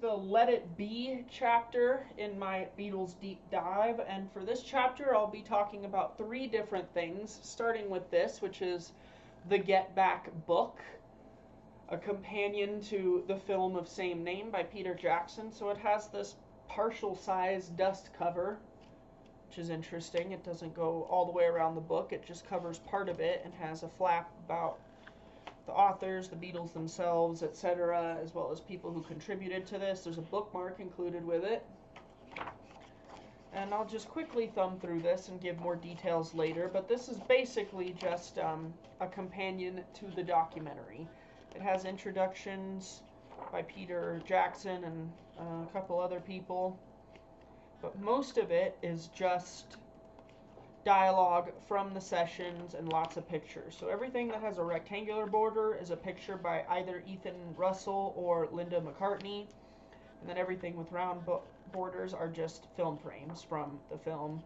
the Let It Be chapter in my Beatles deep dive, and for this chapter I'll be talking about three different things, starting with this, which is the Get Back book, a companion to the film of same name by Peter Jackson. So it has this partial size dust cover, which is interesting. It doesn't go all the way around the book, it just covers part of it and has a flap about the authors, the Beatles themselves, etc., as well as people who contributed to this. There's a bookmark included with it. And I'll just quickly thumb through this and give more details later, but this is basically just a companion to the documentary. It has introductions by Peter Jackson and a couple other people, but most of it is just dialogue from the sessions and lots of pictures. So everything that has a rectangular border is a picture by either Ethan Russell or Linda McCartney, and then everything with round borders are just film frames from the film.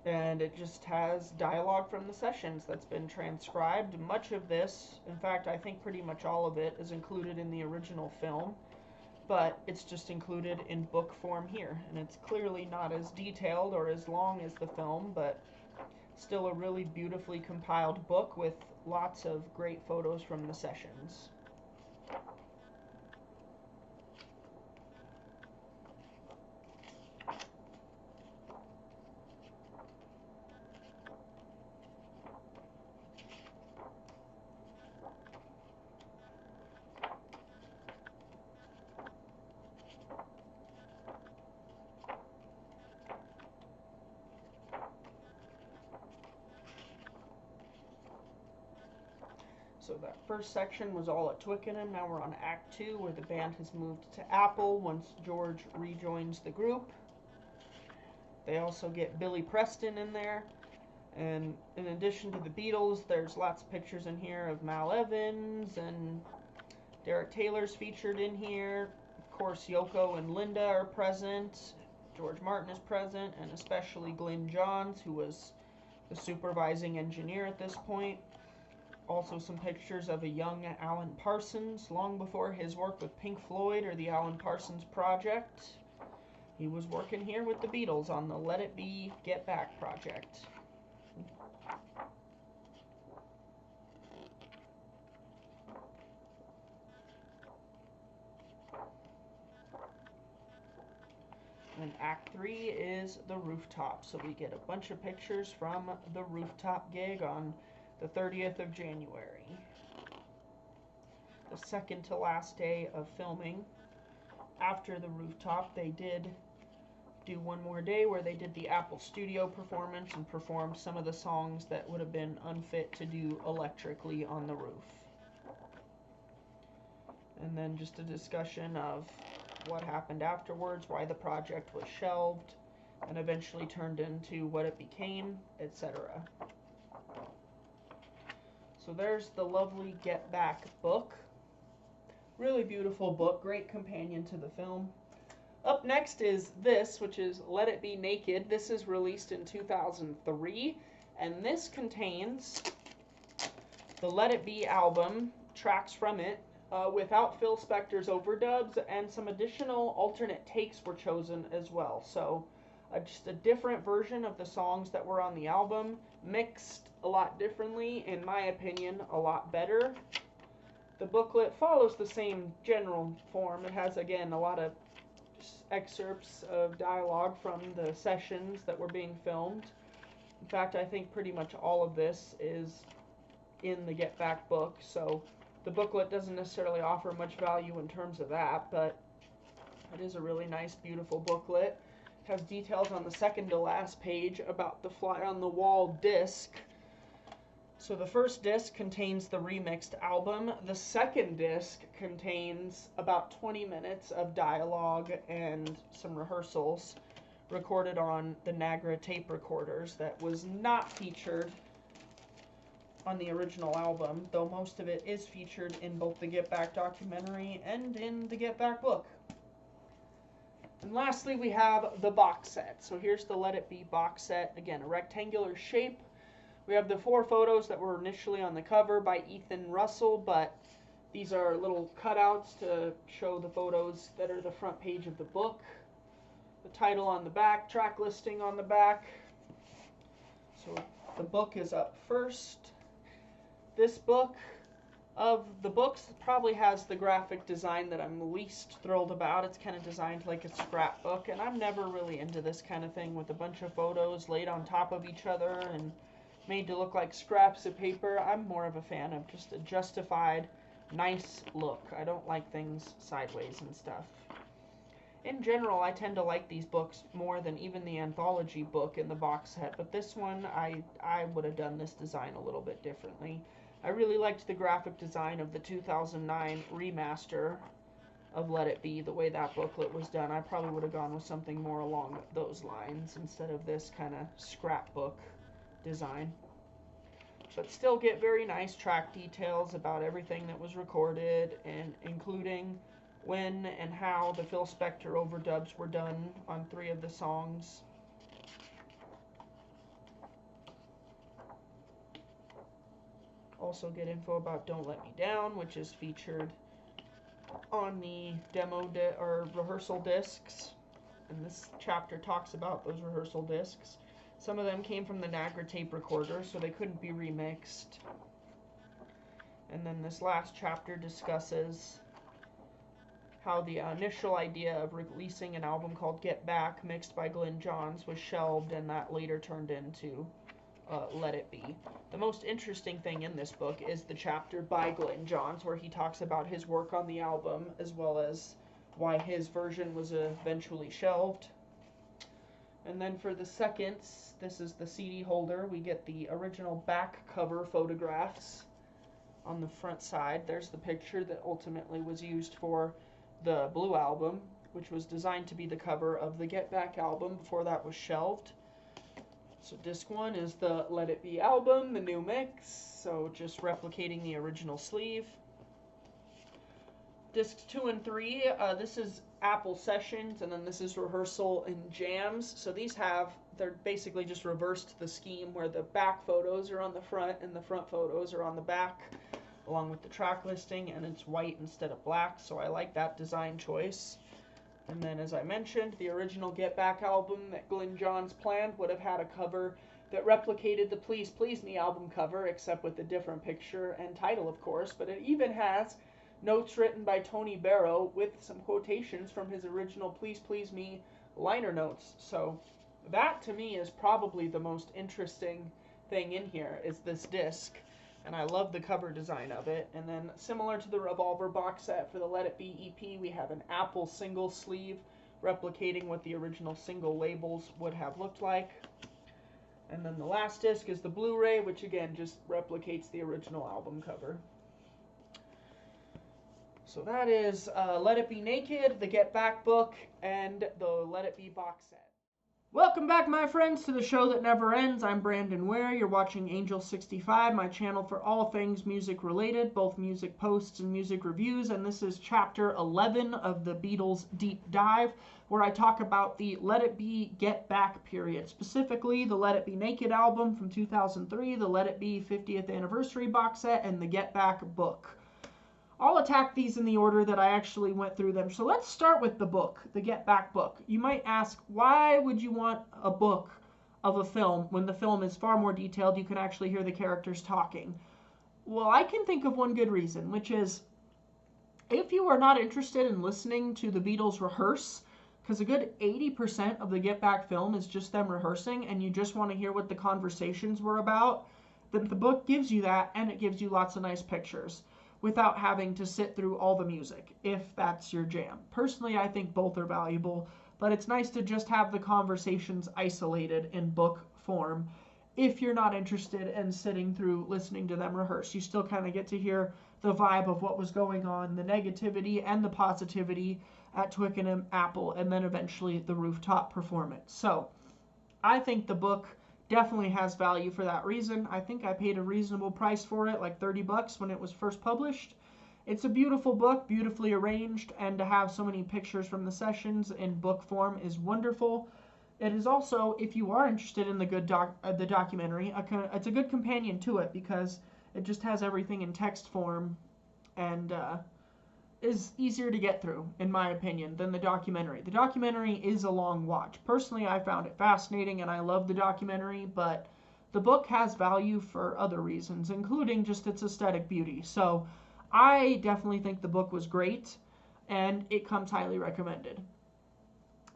And it just has dialogue from the sessions that's been transcribed. Much of this, in fact, I think pretty much all of it, is included in the original film, but it's just included in book form here. And it's clearly not as detailed or as long as the film, but still a really beautifully compiled book with lots of great photos from the sessions. So that first section was all at Twickenham. Now we're on Act 2, where the band has moved to Apple once George rejoins the group. They also get Billy Preston in there. And in addition to the Beatles, there's lots of pictures in here of Mal Evans, and Derek Taylor's featured in here. Of course, Yoko and Linda are present. George Martin is present, and especially Glyn Johns, who was the supervising engineer at this point. Also some pictures of a young Alan Parsons, long before his work with Pink Floyd or the Alan Parsons Project. He was working here with the Beatles on the Let It Be Get Back project. And Act 3 is the rooftop, so we get a bunch of pictures from the rooftop gig on the 30th of January, the second to last day of filming. After the rooftop, they did do one more day where they did the Apple Studio performance and performed some of the songs that would have been unfit to do electrically on the roof. And then just a discussion of what happened afterwards, why the project was shelved and eventually turned into what it became, etc. So there's the lovely Get Back book. Really beautiful book, great companion to the film. Up next is this, which is Let It Be Naked. This is released in 2003, and this contains the Let It Be album, tracks from it, without Phil Spector's overdubs, and some additional alternate takes were chosen as well. So just a different version of the songs that were on the album, mixed a lot differently, in my opinion, a lot better. The booklet follows the same general form. It has, again, a lot of excerpts of dialogue from the sessions that were being filmed. In fact, I think pretty much all of this is in the Get Back book, so the booklet doesn't necessarily offer much value in terms of that, but it is a really nice, beautiful booklet. It has details on the second to last page about the Fly on the Wall disc. So the first disc contains the remixed album. The second disc contains about 20 minutes of dialogue and some rehearsals recorded on the Nagra tape recorders that was not featured on the original album, though most of it is featured in both the Get Back documentary and in the Get Back book. And lastly, we have the box set. So here's the Let It Be box set. Again, a rectangular shape. We have the 4 photos that were initially on the cover by Ethan Russell, but These are little cutouts to show the photos that are the front page of the book. The title on the back, track listing on the back. So the book is up first. This book of the books probably has the graphic design that I'm least thrilled about. It's kind of designed like a scrapbook, and I'm never really into this kind of thing with a bunch of photos laid on top of each other and made to look like scraps of paper. I'm more of a fan of just a justified, nice look. I don't like things sideways and stuff. In general, I tend to like these books more than even the anthology book in the box set, but this one, I would have done this design a little bit differently. I really liked the graphic design of the 2009 remaster of Let It Be, the way that booklet was done. I probably would have gone with something more along those lines instead of this kind of scrapbook design. But still get very nice track details about everything that was recorded, and including when and how the Phil Spector overdubs were done on 3 of the songs. Also get info about Don't Let Me Down, which is featured on the demo or rehearsal discs. And this chapter talks about those rehearsal discs. Some of them came from the Niagara tape recorder, so they couldn't be remixed. And then this last chapter discusses how the initial idea of releasing an album called Get Back, mixed by Glyn Johns, was shelved, and that later turned into Let It Be. The most interesting thing in this book is the chapter by Glyn Johns, where he talks about his work on the album, as well as why his version was eventually shelved. And then for the seconds, this is the CD holder. We get the original back cover photographs on the front side. There's the picture that ultimately was used for the Blue album, which was designed to be the cover of the Get Back album before that was shelved. So disc 1 is the Let It Be album, the new mix, so just replicating the original sleeve. Discs 2 and 3, this is Apple Sessions, and then this is Rehearsal and Jams. So they're basically just reversed the scheme where the back photos are on the front and the front photos are on the back, along with the track listing, and it's white instead of black, so I like that design choice. And then, as I mentioned, the original Get Back album that Glyn Johns planned would have had a cover that replicated the Please Please Me album cover, except with a different picture and title, of course, but it even has notes written by Tony Barrow with some quotations from his original Please Please Me liner notes. So that, to me, is probably the most interesting thing in here, is this disc. And I love the cover design of it. And then, similar to the Revolver box set for the Let It Be EP, we have an Apple single sleeve replicating what the original single labels would have looked like. And then the last disc is the Blu-ray, which again just replicates the original album cover. So that is Let It Be Naked, the Get Back book, and the Let It Be box set. Welcome back, my friends, to the show that never ends. I'm Brandon Ware. You're watching Angel65, my channel for all things music related, both music posts and music reviews, and this is chapter 11 of the Beatles Deep Dive, where I talk about the Let It Be Get Back period, specifically the Let It Be Naked album from 2003, the Let It Be 50th Anniversary box set, and the Get Back book. I'll attack these in the order that I actually went through them. So let's start with the book, the Get Back book. You might ask, why would you want a book of a film when the film is far more detailed? You can actually hear the characters talking. Well, I can think of one good reason, which is if you are not interested in listening to the Beatles rehearse, because a good 80% of the Get Back film is just them rehearsing, and you just want to hear what the conversations were about, then the book gives you that, and it gives you lots of nice pictures without having to sit through all the music, if that's your jam. Personally, I think both are valuable, but it's nice to just have the conversations isolated in book form if you're not interested in sitting through listening to them rehearse. You still kind of get to hear the vibe of what was going on, the negativity and the positivity at Twickenham Apple, and then eventually the rooftop performance. So I think the book definitely has value for that reason. I think I paid a reasonable price for it, like $30 when it was first published. It's a beautiful book, beautifully arranged, and to have so many pictures from the sessions in book form is wonderful. It is also, if you are interested in the documentary, it's a good companion to it because it just has everything in text form and is easier to get through, in my opinion, than the documentary. The documentary is a long watch. Personally, I found it fascinating and I love the documentary, but the book has value for other reasons, including just its aesthetic beauty. So I definitely think the book was great, and it comes highly recommended.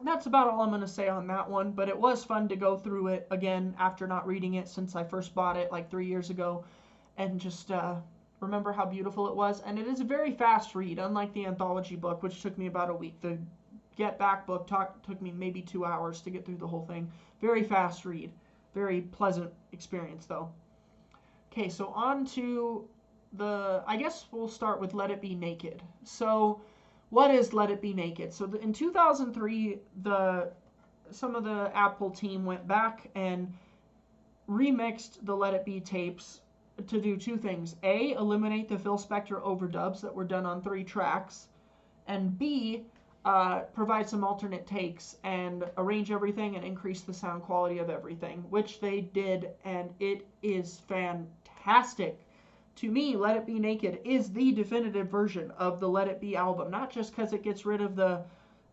That's about all I'm going to say on that one, but it was fun to go through it again after not reading it since I first bought it like 3 years ago, and just remember how beautiful it was. And it is a very fast read, unlike the anthology book, which took me about a week. The Get Back book took me maybe 2 hours to get through the whole thing. Very fast read. Very pleasant experience, though. Okay, so on to I guess we'll start with Let It Be Naked. So what is Let It Be Naked? So in 2003, some of the Apple team went back and remixed the Let It Be tapes to do two things. A, eliminate the Phil Spector overdubs that were done on 3 tracks, and B, provide some alternate takes and arrange everything and increase the sound quality of everything, which they did, and it is fantastic. To me, Let It Be Naked is the definitive version of the Let It Be album, not just because it gets rid of the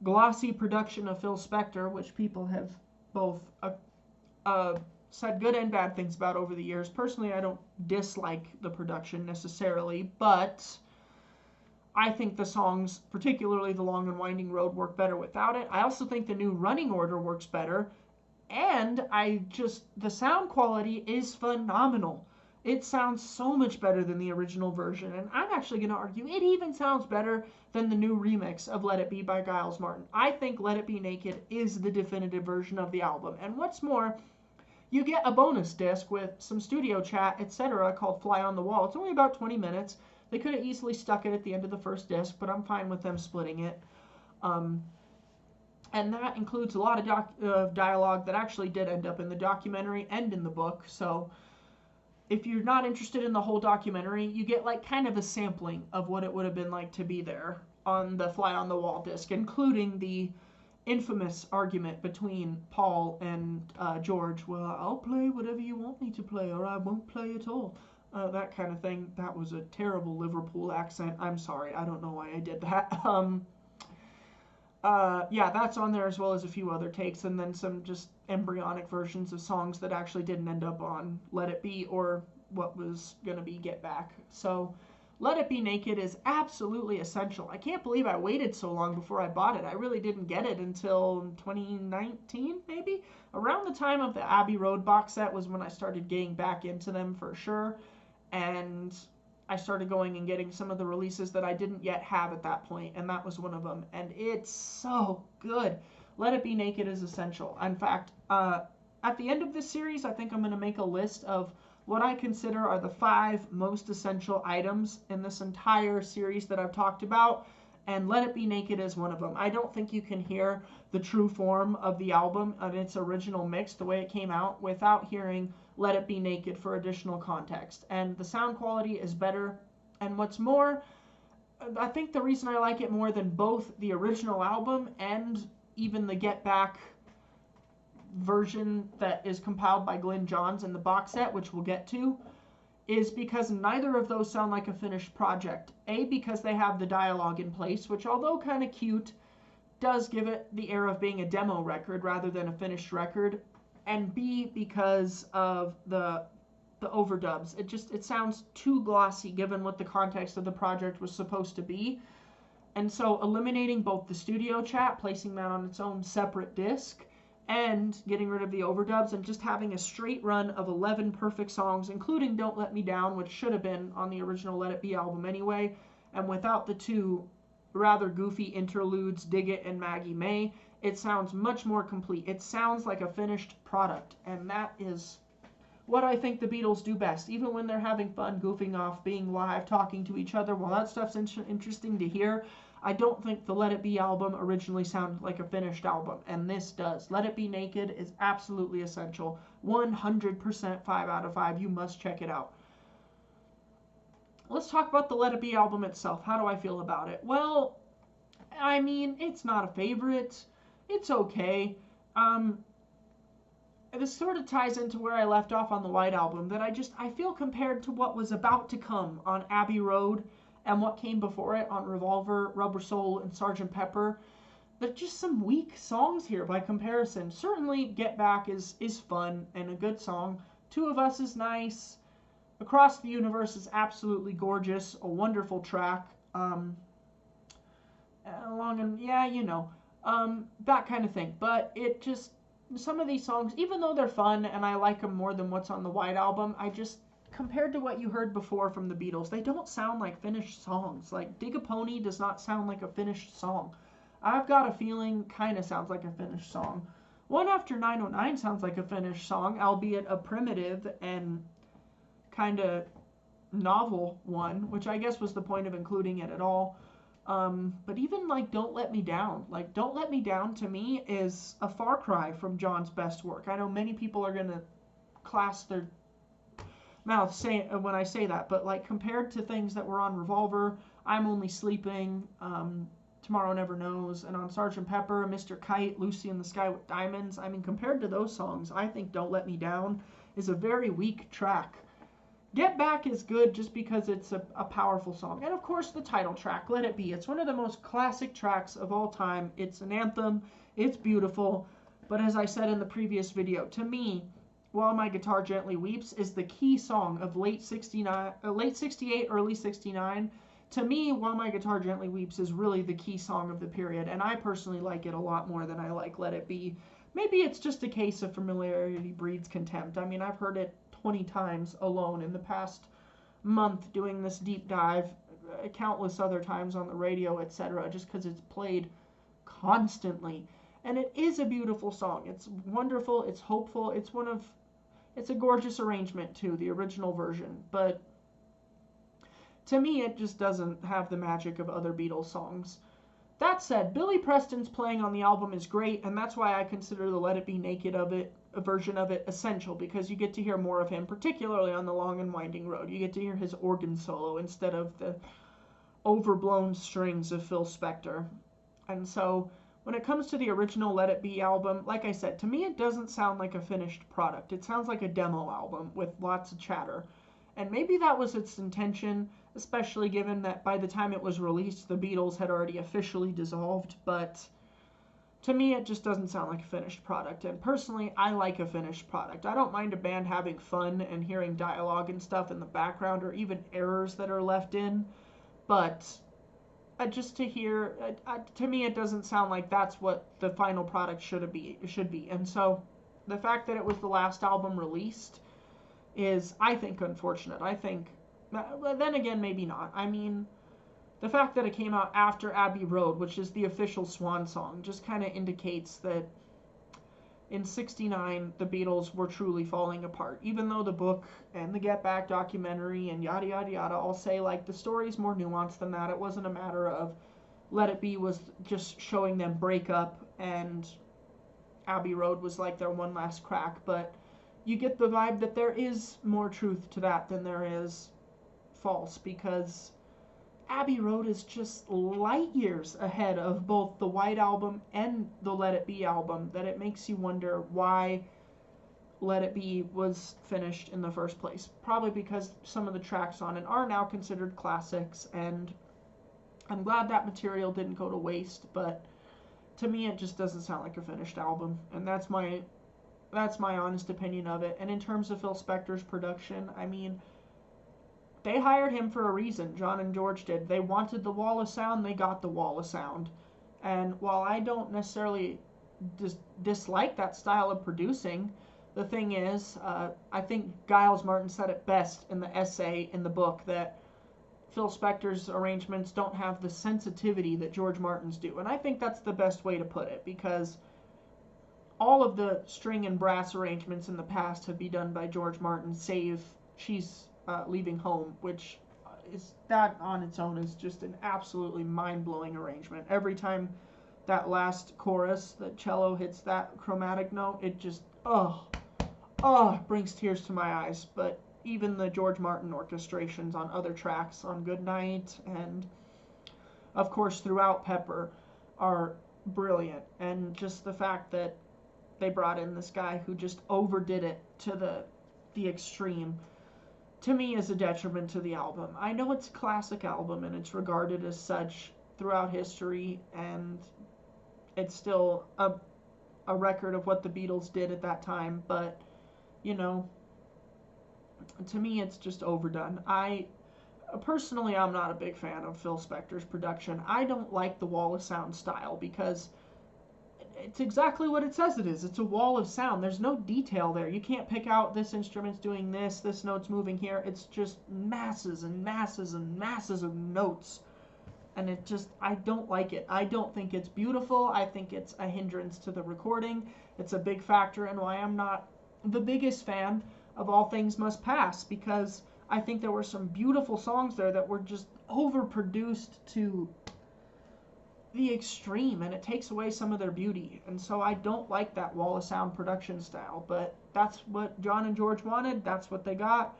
glossy production of Phil Spector, which people have both said good and bad things about over the years. Personally, I don't dislike the production necessarily, but I think the songs, particularly The Long and Winding Road, work better without it. I also think the new running order works better, and the sound quality is phenomenal. It sounds so much better than the original version, and I'm actually going to argue it even sounds better than the new remix of Let It Be by Giles Martin. I think Let It Be Naked is the definitive version of the album, and what's more, you get a bonus disc with some studio chat, etc., called Fly on the Wall. It's only about 20 minutes. They could have easily stuck it at the end of the first disc, but I'm fine with them splitting it. And that includes a lot of dialogue that actually did end up in the documentary and in the book, so if you're not interested in the whole documentary, you get like kind of a sampling of what it would have been like to be there on the Fly on the Wall disc, including the infamous argument between Paul and George. Well, I'll play whatever you want me to play, or I won't play at all. That kind of thing. That was a terrible Liverpool accent. I'm sorry. I don't know why I did that. Yeah, that's on there, as well as a few other takes, and then some just embryonic versions of songs that actually didn't end up on Let It Be or what was going to be Get Back. So Let It Be Naked is absolutely essential. I can't believe I waited so long before I bought it. I really didn't get it until 2019, maybe? Around the time of the Abbey Road box set was when I started getting back into them for sure, and I started going and getting some of the releases that I didn't yet have at that point, and that was one of them, and it's so good. Let It Be Naked is essential. In fact, at the end of this series, I think I'm going to make a list of what I consider are the 5 most essential items in this entire series that I've talked about, and Let It Be Naked is one of them. I don't think you can hear the true form of the album in its original mix, the way it came out, without hearing Let It Be Naked for additional context. And the sound quality is better. And what's more, I think the reason I like it more than both the original album and even the Get Back version that is compiled by Glyn Johns in the box set, which we'll get to, is because neither of those sound like a finished project. A, because they have the dialogue in place, which, although kind of cute, does give it the air of being a demo record rather than a finished record. And B, because of the overdubs. It sounds too glossy given what the context of the project was supposed to be. And so eliminating both the studio chat, placing that on its own separate disc, and getting rid of the overdubs and just having a straight run of 11 perfect songs, including Don't Let Me Down, which should have been on the original Let It Be album anyway, and without the 2 rather goofy interludes, Dig It and Maggie May, it sounds much more complete. It sounds like a finished product, and that is what I think the Beatles do best. Even when they're having fun, goofing off, being live, talking to each other, while that stuff's interesting to hear, I don't think the Let It Be album originally sounded like a finished album, and this does. Let It Be Naked is absolutely essential. 100% 5 out of 5. You must check it out. Let's talk about the Let It Be album itself. How do I feel about it? Well, I mean, it's not a favorite. It's okay. This sort of ties into where I left off on the White Album, that I feel compared to what was about to come on Abbey Road and what came before it on Revolver, Rubber Soul, and Sgt. Pepper, there's just some weak songs here by comparison. Certainly Get Back is fun and a good song. Two of Us is nice. Across the Universe is absolutely gorgeous, a wonderful track. Long and that kind of thing. But it just, some of these songs, even though they're fun and I like them more than what's on the White Album, I just, compared to what you heard before from the Beatles, they don't sound like finished songs. Like Dig a Pony does not sound like a finished song. I've Got a Feeling kind of sounds like a finished song. One After 909 sounds like a finished song, albeit a primitive and kind of novel one, which I guess was the point of including it at all. But even like Don't Let Me Down, like Don't Let Me Down to me is a far cry from John's best work. I know many people are going to class their mouth when I say that, but like compared to things that were on Revolver, I'm Only Sleeping, Tomorrow Never Knows, and on Sgt. Pepper, Mr. Kite, Lucy in the Sky with Diamonds, I mean, compared to those songs, I think Don't Let Me Down is a very weak track. Get Back is good just because it's a powerful song. And of course the title track, Let It Be. It's one of the most classic tracks of all time. It's an anthem. It's beautiful. But as I said in the previous video, to me, While My Guitar Gently Weeps is the key song of late 68, early 69. To me, While My Guitar Gently Weeps is really the key song of the period. And I personally like it a lot more than I like Let It Be. Maybe it's just a case of familiarity breeds contempt. I mean, I've heard it 20 times alone in the past month doing this deep dive, countless other times on the radio, etc., just because it's played constantly. And it is a beautiful song. It's wonderful. It's hopeful. It's a gorgeous arrangement too, the original version. But to me, it just doesn't have the magic of other Beatles songs. That said, Billy Preston's playing on the album is great, and that's why I consider the Let It Be Naked version of it essential, because you get to hear more of him, particularly on the Long and Winding Road. You get to hear his organ solo instead of the overblown strings of Phil Spector. And so, when it comes to the original Let It Be album, like I said, to me it doesn't sound like a finished product. It sounds like a demo album with lots of chatter. And maybe that was its intention, especially given that by the time it was released, the Beatles had already officially dissolved, but to me it just doesn't sound like a finished product. And personally, I like a finished product. I don't mind a band having fun and hearing dialogue and stuff in the background, or even errors that are left in, but just to hear, to me it doesn't sound like that's what the final product should be. And so the fact that it was the last album released is, I think, unfortunate. I think, but then again, maybe not. I mean, the fact that it came out after Abbey Road, which is the official swan song, just kind of indicates that in '69 the Beatles were truly falling apart. Even though the book and the Get Back documentary and yada yada yada all say like the story's more nuanced than that. It wasn't a matter of Let It Be was just showing them break up and Abbey Road was like their one last crack, but you get the vibe that there is more truth to that than there is false, because Abbey Road is just light years ahead of both the White Album and the Let It Be album, that it makes you wonder why Let It Be was finished in the first place. Probably because some of the tracks on it are now considered classics, and I'm glad that material didn't go to waste, but to me it just doesn't sound like a finished album, and that's my honest opinion of it. And in terms of Phil Spector's production, I mean, they hired him for a reason. John and George did. They wanted the wall of sound. They got the wall of sound. And while I don't necessarily dislike that style of producing, the thing is, I think Giles Martin said it best in the essay in the book, that Phil Spector's arrangements don't have the sensitivity that George Martin's do. And I think that's the best way to put it, because all of the string and brass arrangements in the past have been done by George Martin, save She's Leaving Home, which is, that on its own is just an absolutely mind-blowing arrangement. Every time that last chorus, the cello hits that chromatic note, it just, brings tears to my eyes. But even the George Martin orchestrations on other tracks, on Goodnight and of course throughout Pepper, are brilliant. And just the fact that they brought in this guy who just overdid it to the extreme to me is a detriment to the album. I know it's a classic album and it's regarded as such throughout history, and it's still a record of what the Beatles did at that time, but you know, to me it's just overdone. Personally, I'm not a big fan of Phil Spector's production. I don't like the wall of sound style because it's exactly what it says it is. It's a wall of sound. There's no detail there. You can't pick out this instrument's doing this note's moving here. It's just masses and masses and masses of notes. And it just, I don't like it. I don't think it's beautiful. I think it's a hindrance to the recording. It's a big factor in why I'm not the biggest fan of All Things Must Pass, because I think there were some beautiful songs there that were just overproduced to the extreme, and it takes away some of their beauty. And so I don't like that wall of sound production style, but that's what John and George wanted. That's what they got.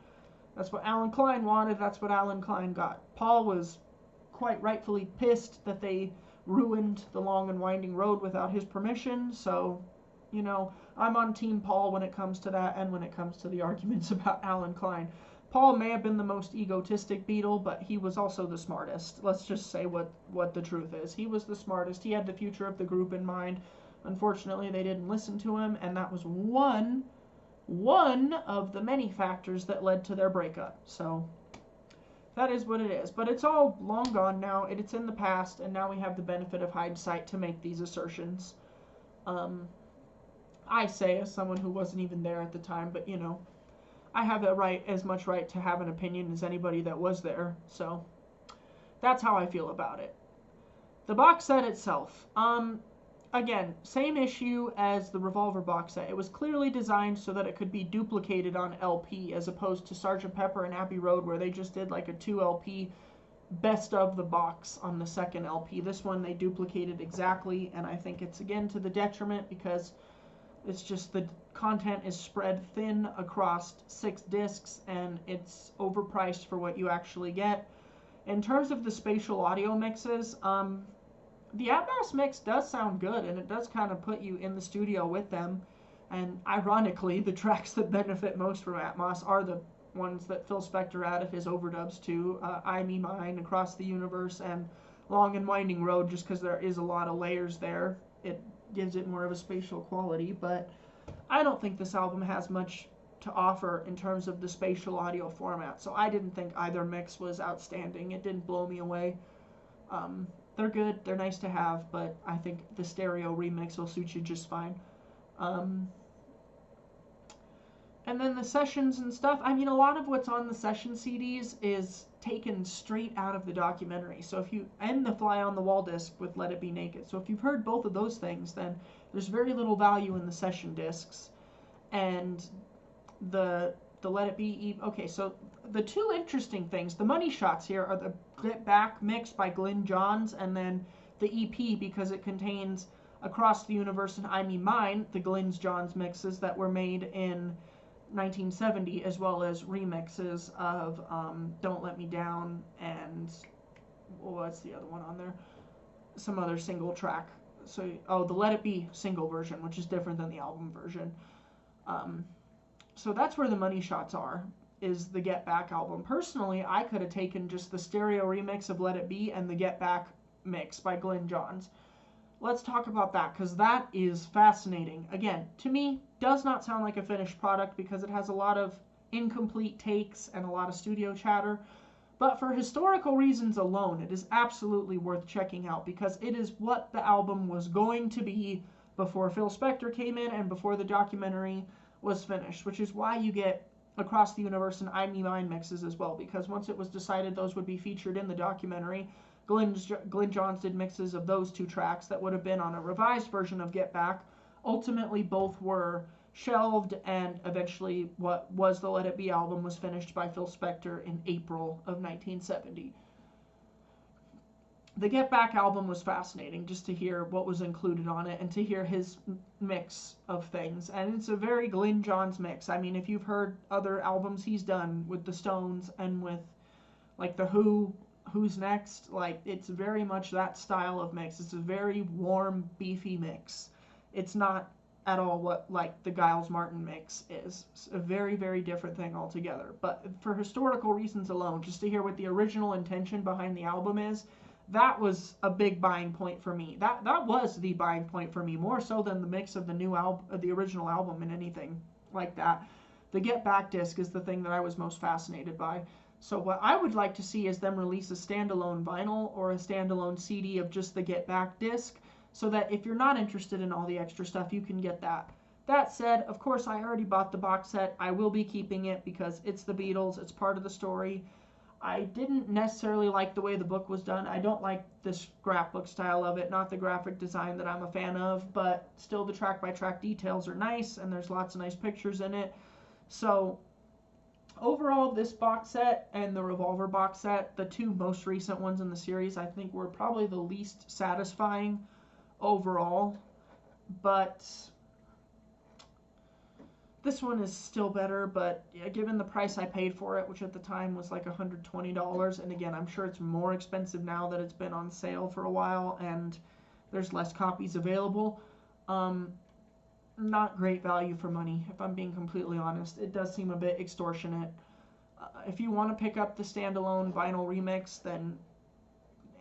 That's what Alan Klein wanted. That's what Alan Klein got. Paul was quite rightfully pissed that they ruined the long and winding road without his permission. So, you know, I'm on Team Paul when it comes to that, and when it comes to the arguments about Alan Klein. Paul may have been the most egotistic Beatle, but he was also the smartest. Let's just say what the truth is. He was the smartest. He had the future of the group in mind. Unfortunately, they didn't listen to him, and that was one of the many factors that led to their breakup. So that is what it is. But it's all long gone now. It's in the past, and now we have the benefit of hindsight to make these assertions. I say, as someone who wasn't even there at the time, but you know, I have as much right to have an opinion as anybody that was there. So that's how I feel about it. The box set itself. Again, same issue as the Revolver box set. It was clearly designed so that it could be duplicated on LP, as opposed to Sgt. Pepper and Abbey Road, where they just did like a 2 LP best of the box on the second LP. This one they duplicated exactly, and I think it's again to the detriment, because it's just the content is spread thin across 6 discs, and it's overpriced for what you actually get. In terms of the spatial audio mixes, the Atmos mix does sound good, and it does kind of put you in the studio with them. And ironically, the tracks that benefit most from Atmos are the ones that Phil Spector added his overdubs to, I, Me, Mine, Across the Universe, and Long and Winding Road, just because there is a lot of layers there. It gives it more of a spatial quality, but I don't think this album has much to offer in terms of the spatial audio format, so I didn't think either mix was outstanding. It didn't blow me away. They're good, they're nice to have, but I think the stereo remix will suit you just fine. And then the sessions and stuff, I mean, a lot of what's on the session CDs is taken straight out of the documentary. So if you, and the Fly on the Wall disc with Let It Be Naked. So if you've heard both of those things, then there's very little value in the session discs. And the Let It Be, okay, so the two interesting things, the money shots here are the Get Back mix by Glyn Johns, and then the EP, because it contains Across the Universe and I Me Mine, the Glyn Johns mixes that were made in 1970, as well as remixes of Don't Let Me Down and what's the other one on there? Some other single track. So, the Let It Be single version, which is different than the album version. So that's where the money shots are, is the Get Back album. Personally, I could have taken just the stereo remix of Let It Be and the Get Back mix by Glyn Johns. Let's talk about that, because that is fascinating. Again, to me, does not sound like a finished product because it has a lot of incomplete takes and a lot of studio chatter. But for historical reasons alone, it is absolutely worth checking out, because it is what the album was going to be before Phil Spector came in and before the documentary was finished, which is why you get Across the Universe and I Me Mine mixes as well, because once it was decided those would be featured in the documentary, Glyn Johns did mixes of those two tracks that would have been on a revised version of Get Back. Ultimately, both were shelved, and eventually what was the Let It Be album was finished by Phil Spector in April of 1970. The Get Back album was fascinating, just to hear what was included on it and to hear his mix of things. And it's a very Glyn Johns mix. I mean, if you've heard other albums he's done with the Stones and with like the Who, Who's Next, like, it's very much that style of mix. It's a very warm, beefy mix. It's not at all what like the Giles Martin mix is. It's a very, very different thing altogether. But for historical reasons alone, just to hear what the original intention behind the album is, that was a big buying point for me. That was the buying point for me, more so than the mix of the new album, the original album, and anything like that. The Get Back disc is the thing that I was most fascinated by. So what I would like to see is them release a standalone vinyl or a standalone CD of just the Get Back disc, so that if you're not interested in all the extra stuff, you can get that. That said, of course, I already bought the box set. I will be keeping it because it's the Beatles. It's part of the story. I didn't necessarily like the way the book was done. I don't like the scrapbook style of it, not the graphic design that I'm a fan of, but still the track-by-track details are nice, and there's lots of nice pictures in it. So overall, this box set and the Revolver box set, the two most recent ones in the series, I think were probably the least satisfying overall, but this one is still better. But yeah, given the price I paid for it, which at the time was like $120, and again, I'm sure it's more expensive now that it's been on sale for a while and there's less copies available. Not great value for money, if I'm being completely honest. It does seem a bit extortionate. If you want to pick up the standalone vinyl remix, then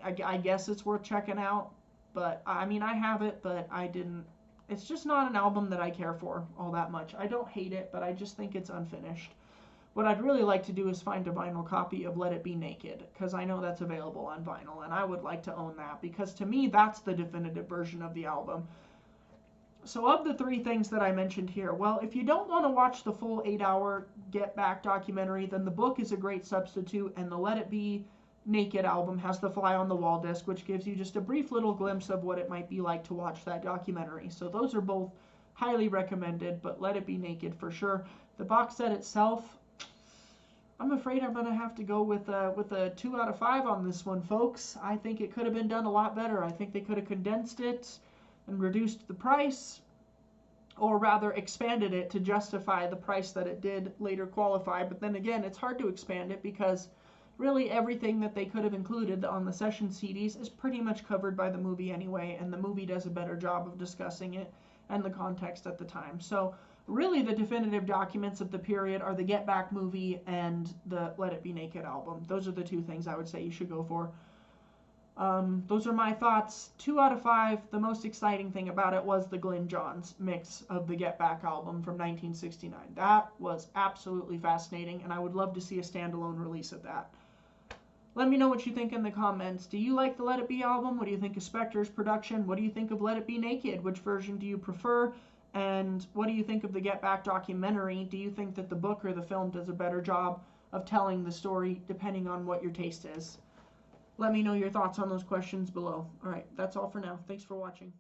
I guess it's worth checking out. But I mean, I have it, but I didn't. It's just not an album that I care for all that much. I don't hate it, but I just think it's unfinished. What I'd really like to do is find a vinyl copy of Let It Be Naked, because I know that's available on vinyl, and I would like to own that, because to me, that's the definitive version of the album. So of the three things that I mentioned here, well, if you don't want to watch the full 8-hour Get Back documentary, then the book is a great substitute, and the Let It Be Naked album has the Fly on the Wall disc, which gives you just a brief little glimpse of what it might be like to watch that documentary. So those are both highly recommended, but Let It Be Naked for sure. The box set itself, I'm afraid I'm going to have to go with a 2 out of 5 on this one, folks. I think it could have been done a lot better. I think they could have condensed it and reduced the price, or rather expanded it to justify the price that it did later qualify. But then again, it's hard to expand it because really everything that they could have included on the session CDs is pretty much covered by the movie anyway, and the movie does a better job of discussing it and the context at the time. So really the definitive documents of the period are the Get Back movie and the Let It Be Naked album. Those are the two things I would say you should go for. Those are my thoughts. 2 out of 5. The most exciting thing about it was the Glyn Johns mix of the Get Back album from 1969. That was absolutely fascinating, and I would love to see a standalone release of that. Let me know what you think in the comments. Do you like the Let It Be album? What do you think of Spector's production? What do you think of Let It Be Naked? Which version do you prefer? And what do you think of the Get Back documentary? Do you think that the book or the film does a better job of telling the story, depending on what your taste is? Let me know your thoughts on those questions below. All right, that's all for now. Thanks for watching.